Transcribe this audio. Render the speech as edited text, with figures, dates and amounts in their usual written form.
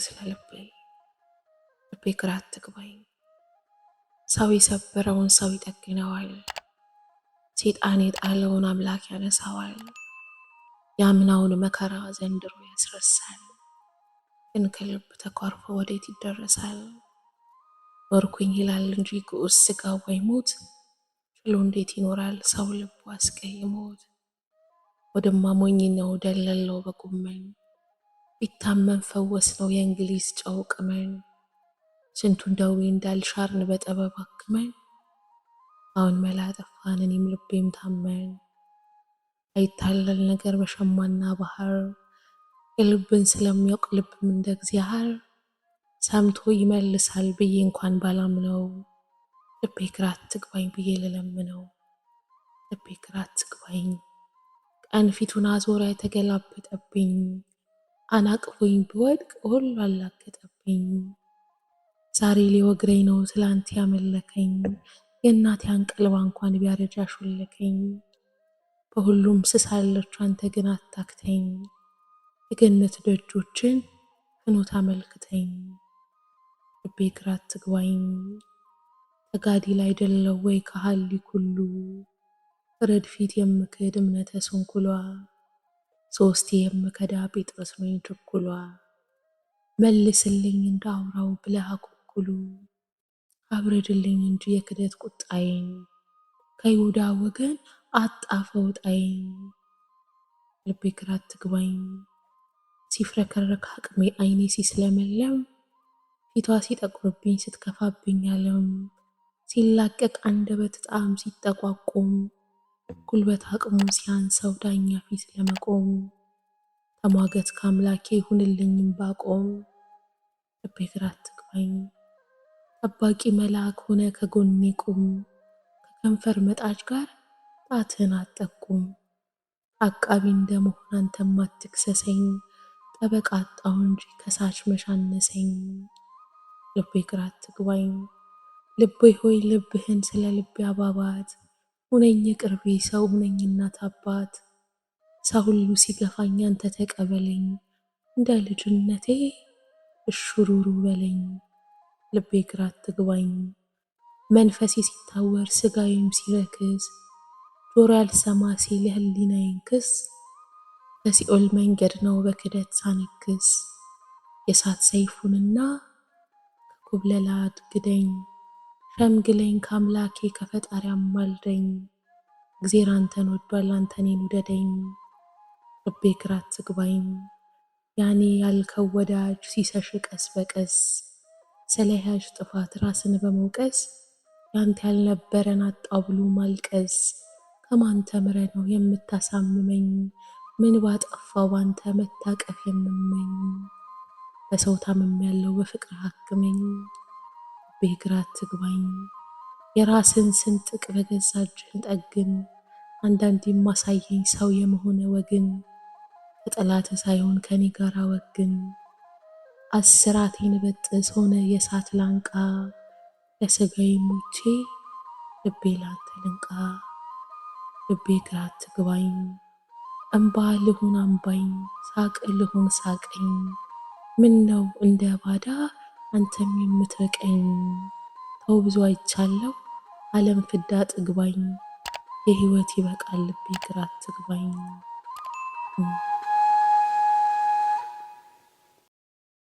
ስለ ልቤ ግራ አትግባኝ። ሰው የሰበረውን ሰው ይጠግነዋል፣ ሴጣን የጣለውን አምላክ ያነሳዋል። ያምናውን መከራ ዘንድሮ ያስረሳል፣ ግን ከልብ ተኳርፎ ወዴት ይደረሳል? ኖርኩኝ ይላል እንጂ ግዑዝ ሥጋው ባይሞት፣ ችሎ እንዴት ይኖራል ሰው ልቡ አስቀይሞት? ወደማ ሞኝ ነው ደለለው በጎመን፣ ቢታመም ፈወስ ነው የእንግሊዝ ጨው ቅመን። ስንቱን ደዌ እንዳልሻርን በጥበብ አክመን፣ አሁን መላ ጠፋን እኔም ልቤም ታመን። አይታለል ነገር በሸማና ባህር፣ የልብን ስለሚያውቅ ልብም እንደ እግዚአብሔር ሰምቶ ይመልሳል ብዬ እንኳን ባላምነው፣ ልቤ ግራ አትግባኝ ብዬ ልለምነው። ልቤ ግራ አትግባኝ ቀን ፊቱን አዞረ ተገላበጠብኝ፣ አናቅፎኝ ብወድቅ ሁሉ አላገጠብኝ። ዛሬ ሊወግረኝ ነው ትላንት ያመለከኝ፣ የእናቴ አንቀልባ እንኳን ቢያረጃ ሾለከኝ። በሁሉም ስሳለች አንተ ግን አታክተኝ፣ የገነት ደጆችን ፍኖት አመልክተኝ። ልቤ ግራ አትግባኝ ተጋዲል አይደለው ወይ ከሃሊ ኩሉ፣ ረድፊት የምክድ እምነተ ስንኩሏ፣ ሶስቴ የምከዳ ጴጥሮስ ነኝ ችኩሏ። መልስልኝ እንደ አውራው ብለህ አኩኩሉ፣ አብረድልኝ እንጂ የክደት ቁጣዬን፣ ከይሁዳ ወገን አጣፈው ጣዬን። ልቤ ግራ አትግባኝ ሲፍረከረክ አቅሜ አይኔ ሲስለመለም፣ ፊቷ ሲጠቁርብኝ ስትከፋብኝ ዓለም፣ ሲላቀቅ አንደበት ጣዕም ሲጠቋቁም፣ ጉልበት አቅሙ ሲያንሰው ዳኛ ፊት ለመቆም። ተሟገት ከአምላኬ ይሁንልኝም ባቆም፣ ልቤ ግራ አትግባኝ ጠባቂ መልአክ ሆነ ከጎኔ ቁም። ከከንፈር መጣች ጋር ጣትህን አትጠቁም፣ አቃቢ እንደመሆን አንተም አትክሰሰኝ። ጠበቃ አጣሁ እንጂ ከሳሽ መሻነሰኝ። ልቤ ግራ አትግባኝ ልቤ ሆይ ልብህን ስለ ልቤ አባባት፣ ሁነኝ የቅርቤ ሰው ሁነኝ እናት አባት። ሰው ሁሉ ሲገፋኝ አንተ ተቀበለኝ፣ እንደ ልጅነቴ እሹሩሩ በለኝ። ልቤ ግራ አትግባኝ መንፈሴ ሲታወር ስጋዬም ሲረክስ፣ ጆሮ ያልሰማ ሲል የህሊናዬን ክስ፣ በሲኦል መንገድ ነው በክደት ሳነክስ። የእሳት ሰይፉንና ከኩብለላ አድግደኝ፣ ሸምግለኝ ከአምላኬ ከፈጣሪ አማልደኝ። እግዜር አንተን ወዷል አንተ እኔን ውደደኝ። ልቤ ግራ አትግባኝ ያኔ ያልከው ወዳጅ ሲሰሽ ቀስ በቀስ፣ ስለያዥ ጥፋት ራስን በመውቀስ፣ ያንተ ያልነበረን አጣው ብሎ ማልቀስ። ከማን ተምረ ነው የምታሳምመኝ? ምን ባጠፋው ባንተ መታቀፍ የምመኝ? በሰው ታምሜያለሁ በፍቅር አክመኝ። ልቤ ግራ አትግባኝ የራስን ስንጥቅ በገዛ እጅህ ጠግን፣ አንዳንዴ ማሳየኝ ሰው የመሆነ ወግን። ከጠላት ሳይሆን ከኔ ጋር ወግን፣ አስራቴን በጥስ ሆነ የእሳት ላንቃ። ለሥጋዬ ሞቼ ልቤ ላንተ ልንቃ። ልቤ ግራ አትግባኝ እምባ ልሁን አምባኝ፣ ሳቅ ልሁን ሳቀኝ። ምን ነው እንደ ባዳ አንተም የምትርቀኝ? ተው ብዙ አይቻለሁ ዓለም ፍዳ ጥግባኝ፣ የሕይወት ይበቃል ልቤ ግራ አትግባኝ።